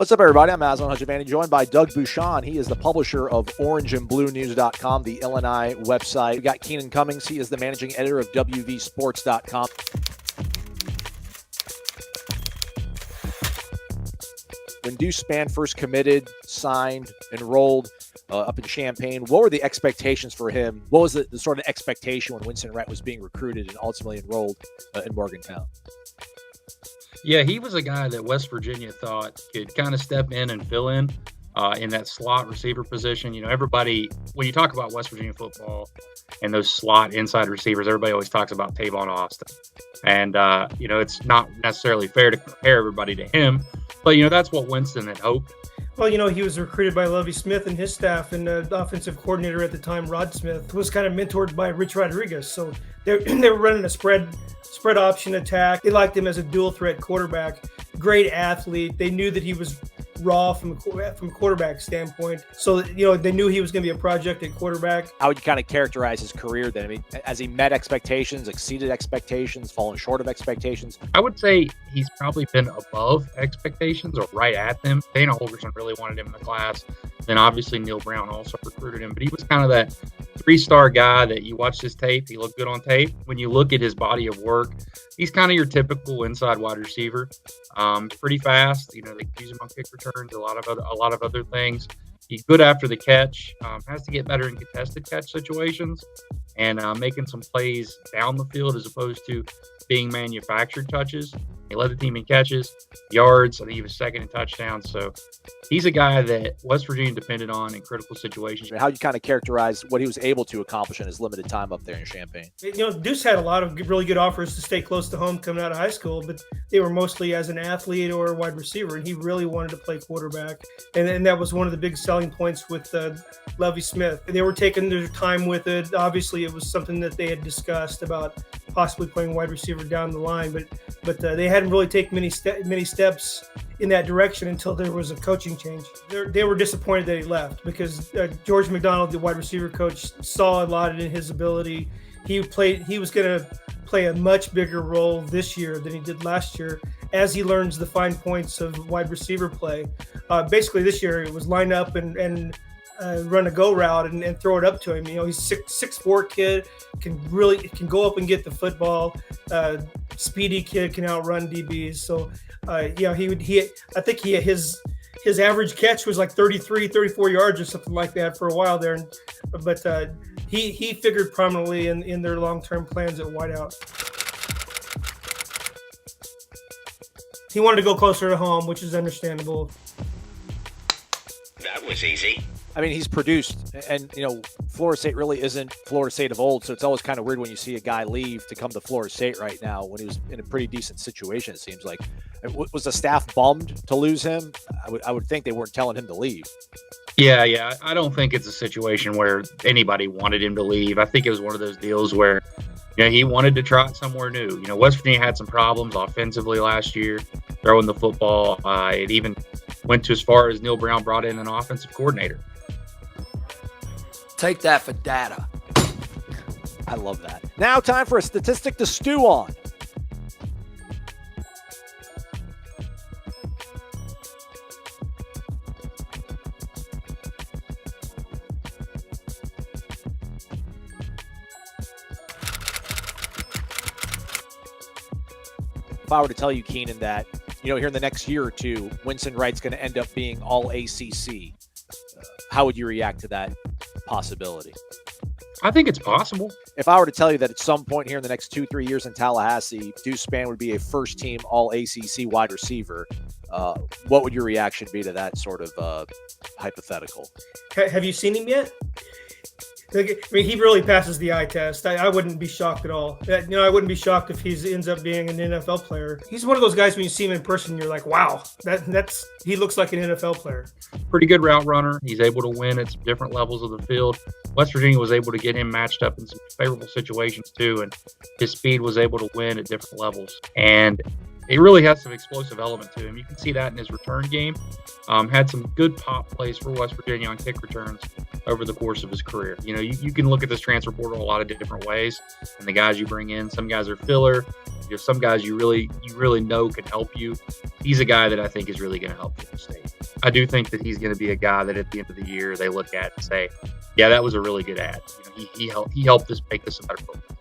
What's up, everybody? I'm Aslan Hajimani, joined by Doug Bouchon. He is the publisher of orangeandbluenews.com, the Illini website. We got Keenan Cummings. He is the managing editor of wvsports.com. When Deuce Spann first committed, signed, enrolled up in Champaign, what were the expectations for him? What was the sort of expectation when Winston Wright was being recruited and ultimately enrolled in Morgantown? Yeah, he was a guy that West Virginia thought could kind of step in and fill in that slot receiver position. You know, everybody, when you talk about West Virginia football and those slot inside receivers, everybody always talks about Tavon Austin. And, it's not necessarily fair to compare everybody to him, but, that's what Winston had hoped. Well, he was recruited by Lovie Smith and his staff, and the offensive coordinator at the time, Rod Smith, was kind of mentored by Rich Rodriguez. So they were running a spread option attack. They liked him as a dual threat quarterback, great athlete. They knew that he was raw from a quarterback standpoint. So, they knew he was going to be a project at quarterback. How would you kind of characterize his career then? I mean, has he met expectations, exceeded expectations, fallen short of expectations? I would say he's probably been above expectations or right at them. Dana Holgorsen really wanted him in the class. Then obviously Neil Brown also recruited him. But he was kind of that three-star guy that you watch his tape. He looked good on tape. When you look at his body of work, he's kind of your typical inside wide receiver. Pretty fast. They use him on kick returns, a lot of other things. He's good after the catch. Has to get better in contested catch situations and making some plays down the field as opposed to being manufactured touches. He led the team in catches, yards. I think he was second in touchdowns. So he's a guy that West Virginia depended on in critical situations. How do you kind of characterize what he was able to accomplish in his limited time up there in Champaign? Deuce had a lot of really good offers to stay close to home coming out of high school, but they were mostly as an athlete or a wide receiver, and he really wanted to play quarterback. And that was one of the big selling points with Lovie Smith. They were taking their time with it. Obviously, it was something that they had discussed about possibly playing wide receiver down the line, but they hadn't really taken many steps in that direction until there was a coaching change. They were disappointed that he left because George McDonald, the wide receiver coach, saw a lot in his ability. He was going to play a much bigger role this year than he did last year as he learns the fine points of wide receiver play. Basically, this year it was line up and run a go route and throw it up to him. He's 6'4" kid, can go up and get the football. Speedy kid, can outrun DBs. So I think his average catch was like 33, 34 yards or something like that for a while there. But he figured prominently in their long-term plans at wideout. He wanted to go closer to home, which is understandable. That was easy. I mean, he's produced, and, Florida State really isn't Florida State of old, so it's always kind of weird when you see a guy leave to come to Florida State right now when he was in a pretty decent situation, it seems like. Was the staff bummed to lose him? I would think they weren't telling him to leave. Yeah. I don't think it's a situation where anybody wanted him to leave. I think it was one of those deals where he wanted to try it somewhere new. West Virginia had some problems offensively last year, throwing the football. It even went to as far as Neil Brown brought in an offensive coordinator. Take that for data. I love that. Now time for a statistic to stew on. If I were to tell you, Keenan, that, here in the next year or two, Winston Wright's going to end up being all ACC, how would you react to that possibility? I think it's possible. If I were to tell you that at some point here in the next 2-3 years in Tallahassee, Deuce Spann would be a first-team all-ACC wide receiver, what would your reaction be to that sort of hypothetical? Have you seen him yet? I mean, he really passes the eye test. I wouldn't be shocked at all. I wouldn't be shocked if he ends up being an NFL player. He's one of those guys when you see him in person, you're like, wow, he looks like an NFL player. Pretty good route runner. He's able to win at some different levels of the field. West Virginia was able to get him matched up in some favorable situations too, and his speed was able to win at different levels. And he really has some explosive element to him. You can see that in his return game. Had some good pop plays for West Virginia on kick returns over the course of his career. You can look at this transfer portal a lot of different ways, and the guys you bring in, some guys are filler, some guys you really know can help you. He's a guy that I think is really going to help Florida State. I do think that he's going to be a guy that at the end of the year they look at and say, yeah, that was a really good ad. He helped us make this a better football.